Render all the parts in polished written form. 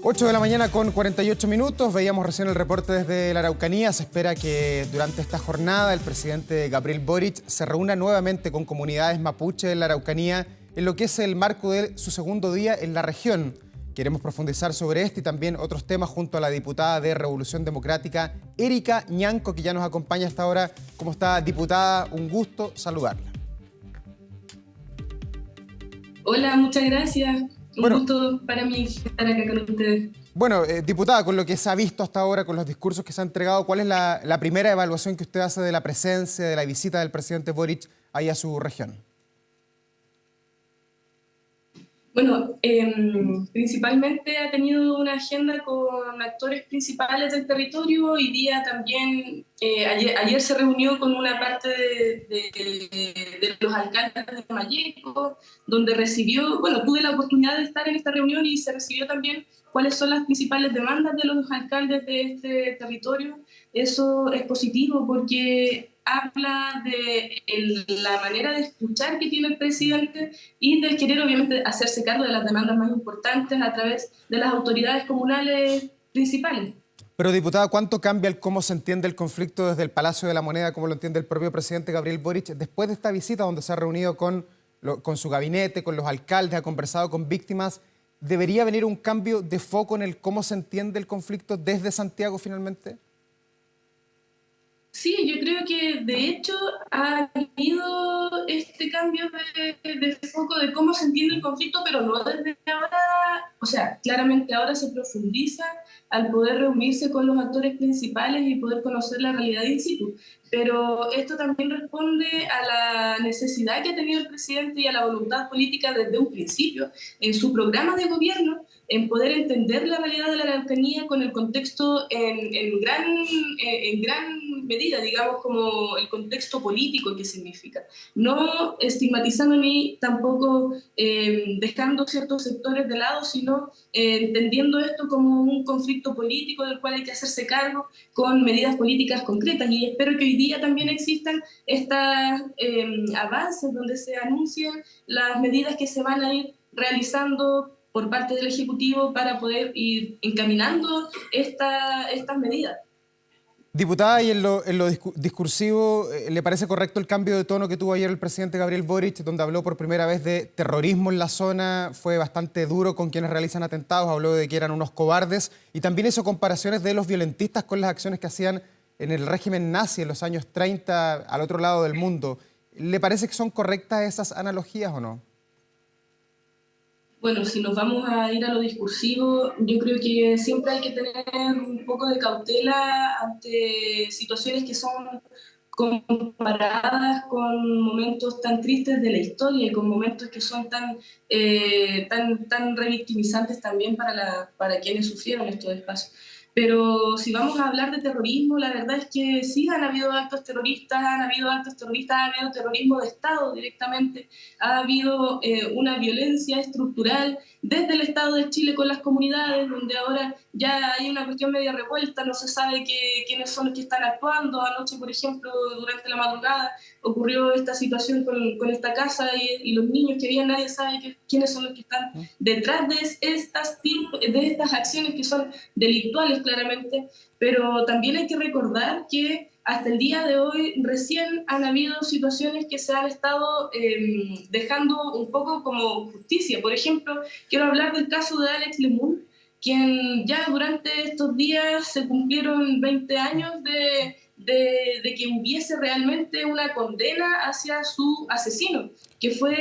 8 de la mañana con 48 minutos, veíamos recién el reporte desde la Araucanía. Se espera que durante esta jornada el presidente Gabriel Boric se reúna nuevamente con comunidades mapuche en la Araucanía en lo que es el marco de su segundo día en la región. Queremos profundizar sobre este y también otros temas junto a la diputada de Revolución Democrática, Erika Ñanco, que ya nos acompaña hasta ahora. ¿Cómo está, diputada? Un gusto saludarla. Hola, muchas gracias. Un gusto para mí estar acá con ustedes. Bueno, diputada, con lo que se ha visto hasta ahora, con los discursos que se han entregado, ¿cuál es la primera evaluación que usted hace de la presencia, de la visita del presidente Boric ahí a su región? Bueno, principalmente ha tenido una agenda con actores principales del territorio. Hoy día también, ayer se reunió con una parte de los alcaldes de Mayeco, donde recibió, bueno, tuve la oportunidad de estar en esta reunión y se recibió también cuáles son las principales demandas de los alcaldes de este territorio. Eso es positivo porque habla de la manera de escuchar que tiene el presidente y del querer obviamente hacerse cargo de las demandas más importantes a través de las autoridades comunales principales. Pero diputada, ¿cuánto cambia el cómo se entiende el conflicto desde el Palacio de la Moneda, como lo entiende el propio presidente Gabriel Boric, después de esta visita donde se ha reunido con su gabinete, con los alcaldes, ha conversado con víctimas? ¿Debería venir un cambio de foco en el cómo se entiende el conflicto desde Santiago finalmente? Sí, yo creo que de hecho ha habido este cambio de foco de cómo se entiende el conflicto, pero no desde ahora, o sea, claramente ahora se profundiza al poder reunirse con los actores principales y poder conocer la realidad in situ. Pero esto también responde a la necesidad que ha tenido el presidente y a la voluntad política desde un principio en su programa de gobierno, en poder entender la realidad de la Araucanía con el contexto en gran medida, digamos, como el contexto político que significa. No estigmatizando ni tampoco dejando ciertos sectores de lado, sino entendiendo esto como un conflicto político del cual hay que hacerse cargo con medidas políticas concretas. Y espero que hoy día también existan estos avances donde se anuncian las medidas que se van a ir realizando por parte del Ejecutivo para poder ir encaminando estas medidas. Diputada, y en lo discursivo, ¿le parece correcto el cambio de tono que tuvo ayer el presidente Gabriel Boric, donde habló por primera vez de terrorismo en la zona? Fue bastante duro con quienes realizan atentados, habló de que eran unos cobardes y también hizo comparaciones de los violentistas con las acciones que hacían en el régimen nazi en los años 30 al otro lado del mundo. ¿Le parece que son correctas esas analogías o no? Bueno, si nos vamos a ir a lo discursivo, yo creo que siempre hay que tener un poco de cautela ante situaciones que son comparadas con momentos tan tristes de la historia y con momentos que son tan revictimizantes también para quienes sufrieron estos espacios. Pero si vamos a hablar de terrorismo, la verdad es que sí han habido actos terroristas, ha habido terrorismo de Estado directamente, ha habido una violencia estructural desde el Estado de Chile con las comunidades, donde ahora ya hay una cuestión media revuelta, no se sabe quiénes son los que están actuando. Anoche, por ejemplo, durante la madrugada, ocurrió esta situación con esta casa y los niños que había, nadie sabe quiénes son los que están detrás de estas acciones que son delictuales claramente, pero también hay que recordar que hasta el día de hoy recién han habido situaciones que se han estado dejando un poco como justicia. Por ejemplo, quiero hablar del caso de Alex Lemún, quien ya durante estos días se cumplieron 20 años de que hubiese realmente una condena hacia su asesino, que fue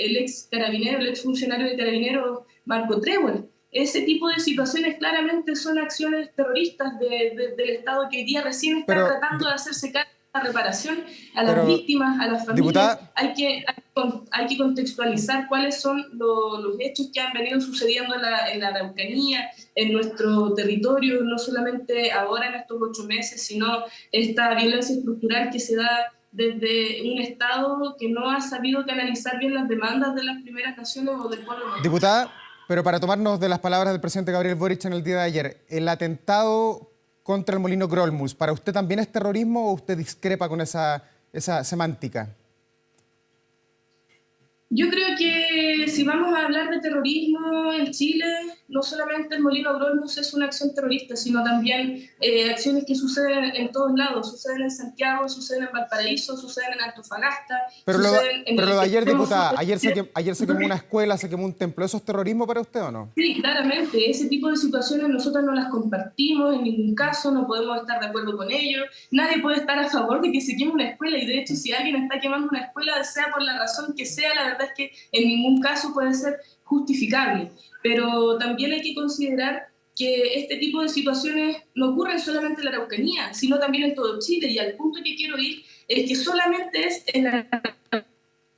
el ex funcionario de Carabineros, Marco Trébol. Ese tipo de situaciones claramente son acciones terroristas del Estado que hoy día recién está tratando de hacerse cargo de la reparación a las víctimas, a las familias. Diputada, hay que contextualizar cuáles son los hechos que han venido sucediendo en la Araucanía, en nuestro territorio, no solamente ahora en estos 8 meses, sino esta violencia estructural que se da desde un Estado que no ha sabido canalizar bien las demandas de las primeras naciones o del pueblo. Diputada, pero para tomarnos de las palabras del presidente Gabriel Boric en el día de ayer, el atentado contra el molino Grolmus, ¿para usted también es terrorismo o usted discrepa con esa semántica? Yo creo que si vamos a hablar de terrorismo en Chile, no solamente el Molino Grolmus es una acción terrorista, sino también acciones que suceden en todos lados, suceden en Santiago, suceden en Valparaíso, suceden en Antofagasta, suceden en Pero lo el de ayer, extremo diputada, sur de Chile. ayer se quemó una escuela, se quemó un templo, ¿eso es terrorismo para usted o no? Sí, claramente, ese tipo de situaciones nosotros no las compartimos en ningún caso, no podemos estar de acuerdo con ello, nadie puede estar a favor de que se queme una escuela y de hecho si alguien está quemando una escuela, sea por la razón que sea, la verdad es que en ningún caso puede ser justificable, pero también hay que considerar que este tipo de situaciones no ocurren solamente en la Araucanía, sino también en todo Chile y al punto que quiero ir es que solamente es en la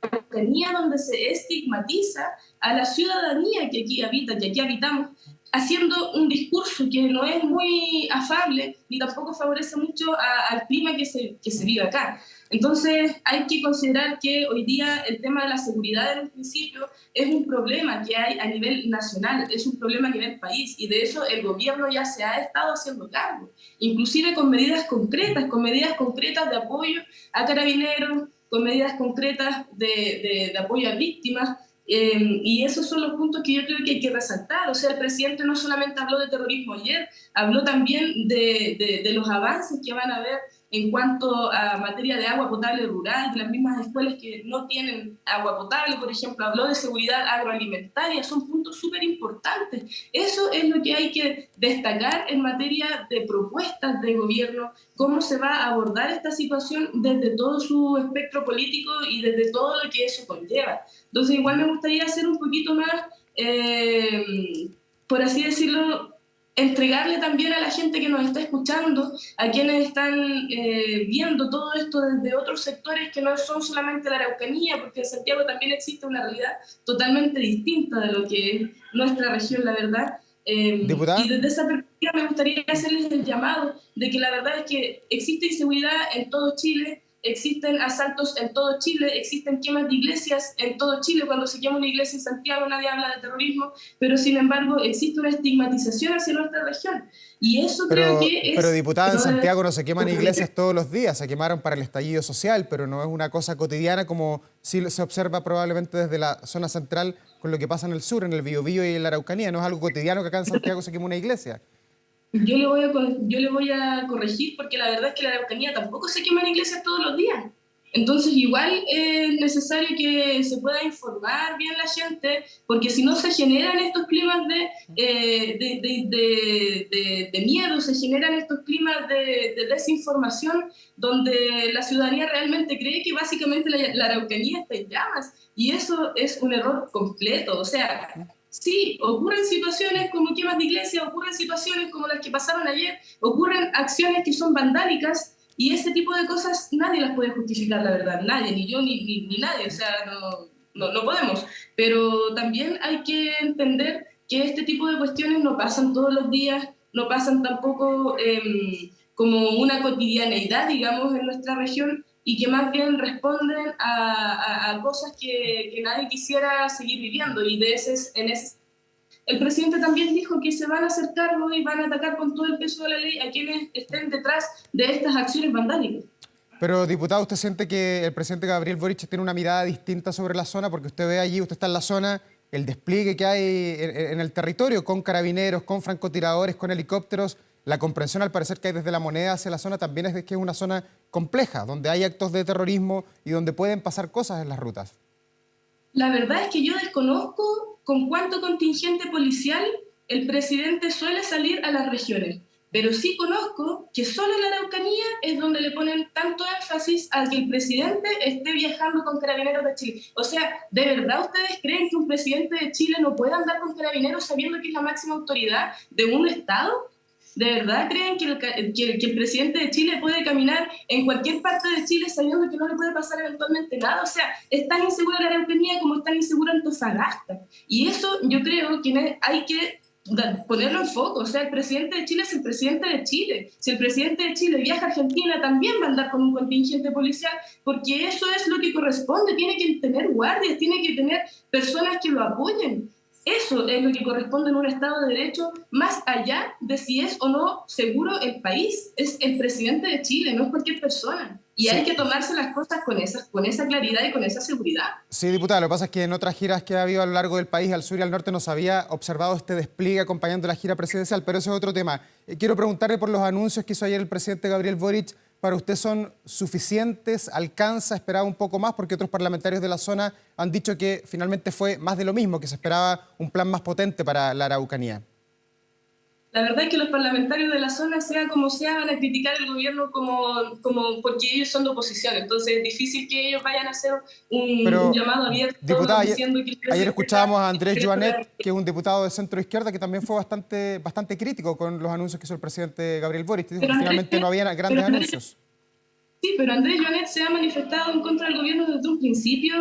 Araucanía donde se estigmatiza a la ciudadanía que aquí habita, que aquí habitamos, haciendo un discurso que no es muy afable ni tampoco favorece mucho al clima que se vive acá. Entonces hay que considerar que hoy día el tema de la seguridad en un principio es un problema que hay a nivel nacional, es un problema a nivel país y de eso el gobierno ya se ha estado haciendo cargo, inclusive con medidas concretas de apoyo a carabineros, con medidas concretas de apoyo a víctimas, y esos son los puntos que yo creo que hay que resaltar. O sea, el presidente no solamente habló de terrorismo ayer, habló también de los avances que van a haber en cuanto a materia de agua potable rural, de las mismas escuelas que no tienen agua potable, por ejemplo, habló de seguridad agroalimentaria, son puntos súper importantes. Eso es lo que hay que destacar en materia de propuestas de gobierno, cómo se va a abordar esta situación desde todo su espectro político y desde todo lo que eso conlleva. Entonces, igual me gustaría hacer un poquito más, por así decirlo, entregarle también a la gente que nos está escuchando, a quienes están viendo todo esto desde otros sectores que no son solamente la Araucanía, porque en Santiago también existe una realidad totalmente distinta de lo que es nuestra región, la verdad. Y Diputada. desde esa perspectiva me gustaría hacerles el llamado de que la verdad es que existe inseguridad en todo Chile, existen asaltos en todo Chile, existen quemas de iglesias en todo Chile. Cuando se quema una iglesia en Santiago nadie habla de terrorismo, pero sin embargo existe una estigmatización hacia nuestra región. Y eso creo que Pero es diputada, que en no debe Santiago no se queman ocurrir. iglesias todos los días, se quemaron para el estallido social, pero no es una cosa cotidiana como sí se observa probablemente desde la zona central con lo que pasa en el sur, en el Biobío y en la Araucanía. No es algo cotidiano que acá en Santiago se queme una iglesia. Yo le voy a corregir porque la verdad es que la Araucanía tampoco se queman iglesias todos los días. Entonces igual es necesario que se pueda informar bien la gente, porque si no se generan estos climas de miedo, se generan estos climas de desinformación, donde la ciudadanía realmente cree que básicamente la Araucanía está en llamas, y eso es un error completo. O sea, sí, ocurren situaciones como quemas de iglesia, ocurren situaciones como las que pasaron ayer, ocurren acciones que son vandálicas y ese tipo de cosas nadie las puede justificar, la verdad, nadie, ni yo ni nadie, o sea, no podemos. Pero también hay que entender que este tipo de cuestiones no pasan todos los días, no pasan tampoco como una cotidianeidad, digamos, en nuestra región y que más bien responden a cosas que nadie quisiera seguir viviendo. Y en ese el presidente también dijo que se van a hacer cargo y van a atacar con todo el peso de la ley a quienes estén detrás de estas acciones vandálicas. Pero, diputado, ¿usted siente que el presidente Gabriel Boric tiene una mirada distinta sobre la zona? Porque usted ve allí, usted está en la zona, el despliegue que hay en el territorio con carabineros, con francotiradores, con helicópteros. La comprensión, al parecer, que hay desde La Moneda hacia la zona también es de que es una zona compleja, donde hay actos de terrorismo y donde pueden pasar cosas en las rutas. La verdad es que yo desconozco con cuánto contingente policial el presidente suele salir a las regiones, pero sí conozco que solo en la Araucanía es donde le ponen tanto énfasis a que el presidente esté viajando con carabineros de Chile. O sea, ¿de verdad ustedes creen que un presidente de Chile no puede andar con carabineros sabiendo que es la máxima autoridad de un Estado? ¿De verdad creen que el presidente de Chile puede caminar en cualquier parte de Chile sabiendo que no le puede pasar eventualmente nada? O sea, es tan insegura la Araucanía como es tan insegura Antofagasta. Y eso yo creo que hay que ponerlo en foco. O sea, el presidente de Chile es el presidente de Chile. Si el presidente de Chile viaja a Argentina, también va a andar con un contingente policial, porque eso es lo que corresponde. Tiene que tener guardias, tiene que tener personas que lo apoyen. Eso es lo que corresponde en un Estado de Derecho, más allá de si es o no seguro el país. Es el presidente de Chile, no es cualquier persona. Y hay Sí. que tomarse las cosas con esa claridad y con esa seguridad. Sí, diputada, lo que pasa es que en otras giras que ha habido a lo largo del país, al sur y al norte, no se había observado este despliegue acompañando la gira presidencial, pero ese es otro tema. Quiero preguntarle por los anuncios que hizo ayer el presidente Gabriel Boric. ¿Para usted son suficientes? ¿Alcanza? ¿Esperaba un poco más? Porque otros parlamentarios de la zona han dicho que finalmente fue más de lo mismo, que se esperaba un plan más potente para la Araucanía. La verdad es que los parlamentarios de la zona, sea como sea, van a criticar el gobierno como porque ellos son de oposición. Entonces es difícil que ellos vayan a hacer un Pero, llamado abierto diputada, diciendo que el ayer presidente escuchábamos a Andrés está... Joanet, que es un diputado de centro izquierda, que también fue bastante crítico con los anuncios que hizo el presidente Gabriel Boric. Dijo Pero que Andrés, finalmente no había pero grandes Andrés, anuncios. sí, pero Andrés Joanet se ha manifestado en contra del gobierno desde un principio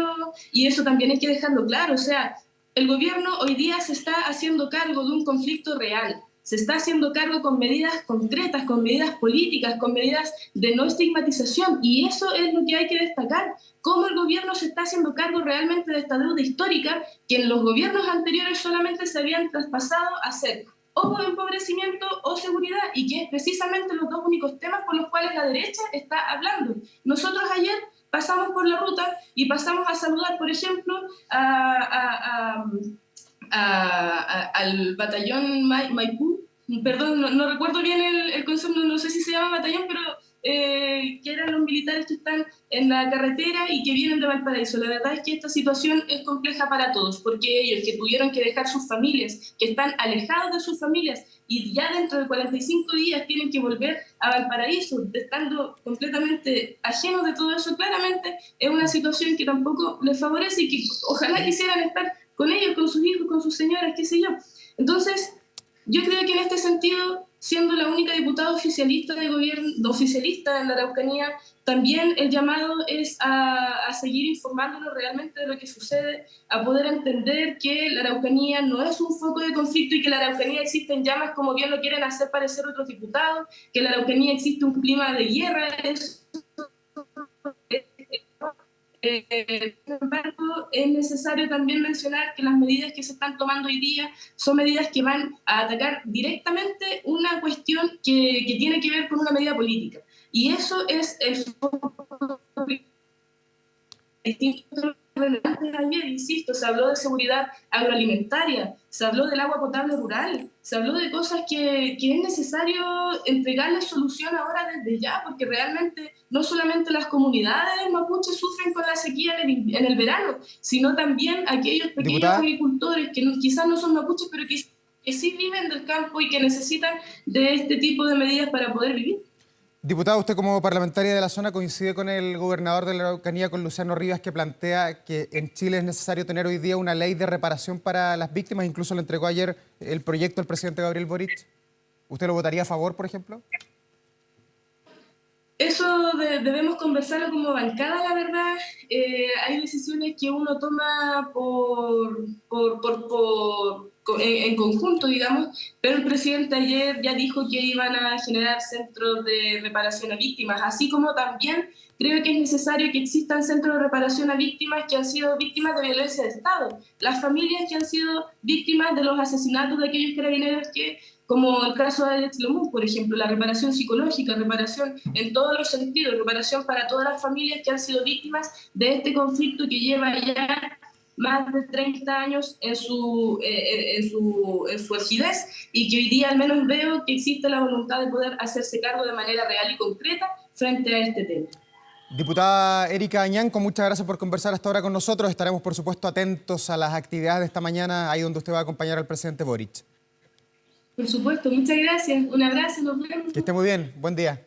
y eso también hay que dejarlo claro. O sea, el gobierno hoy día se está haciendo cargo de un conflicto real. Se está haciendo cargo con medidas concretas, con medidas políticas, con medidas de no estigmatización. Y eso es lo que hay que destacar. Cómo el gobierno se está haciendo cargo realmente de esta deuda histórica que en los gobiernos anteriores solamente se habían traspasado a ser o empobrecimiento o seguridad, y que es precisamente los dos únicos temas por los cuales la derecha está hablando. Nosotros ayer pasamos por la ruta y pasamos a saludar, por ejemplo, al batallón Maipú, perdón, no recuerdo bien el concepto, no sé si se llama batallón, pero que eran los militares que están en la carretera y que vienen de Valparaíso. La verdad es que esta situación es compleja para todos, porque ellos que tuvieron que dejar sus familias, que están alejados de sus familias y ya dentro de 45 días tienen que volver a Valparaíso, estando completamente ajenos de todo eso, claramente es una situación que tampoco les favorece y que ojalá quisieran estar con ellos, con sus hijos, con sus señoras, qué sé yo. Entonces, yo creo que en este sentido, siendo la única diputada oficialista de gobierno, oficialista en la Araucanía, también el llamado es a seguir informándonos realmente de lo que sucede, a poder entender que la Araucanía no es un foco de conflicto y que en la Araucanía existen llamas como bien lo quieren hacer parecer otros diputados, que en la Araucanía existe un clima de guerra, sin embargo, es necesario también mencionar que las medidas que se están tomando hoy día son medidas que van a atacar directamente una cuestión que tiene que ver con una medida política. Y eso es el foco distinto relevantes ayer, insisto, se habló de seguridad agroalimentaria, se habló del agua potable rural, se habló de cosas que es necesario entregarle solución ahora desde ya, porque realmente no solamente las comunidades mapuches sufren con la sequía en el verano, sino también aquellos pequeños Diputada, agricultores que quizás no son mapuches, pero que sí viven del campo y que necesitan de este tipo de medidas para poder vivir. diputada, usted como parlamentaria de la zona coincide con el gobernador de la Araucanía, con Luciano Rivas, que plantea que en Chile es necesario tener hoy día una ley de reparación para las víctimas. Incluso le entregó ayer el proyecto al presidente Gabriel Boric. ¿Usted lo votaría a favor, por ejemplo? Eso debemos conversarlo como bancada, la verdad. Hay decisiones que uno toma en conjunto, digamos, pero el presidente ayer ya dijo que iban a generar centros de reparación a víctimas, así como también creo que es necesario que existan centros de reparación a víctimas que han sido víctimas de violencia de Estado, las familias que han sido víctimas de los asesinatos de aquellos carabineros que, como el caso de Alex Lomún, por ejemplo, la reparación psicológica, reparación en todos los sentidos, reparación para todas las familias que han sido víctimas de este conflicto que lleva ya más de 30 años en su rigidez y que hoy día al menos veo que existe la voluntad de poder hacerse cargo de manera real y concreta frente a este tema. Diputada Erika Añanco, muchas gracias por conversar hasta ahora con nosotros. Estaremos, por supuesto, atentos a las actividades de esta mañana, ahí donde usted va a acompañar al presidente Boric. Por supuesto, muchas gracias. Un abrazo, nos vemos. Que esté muy bien. Buen día.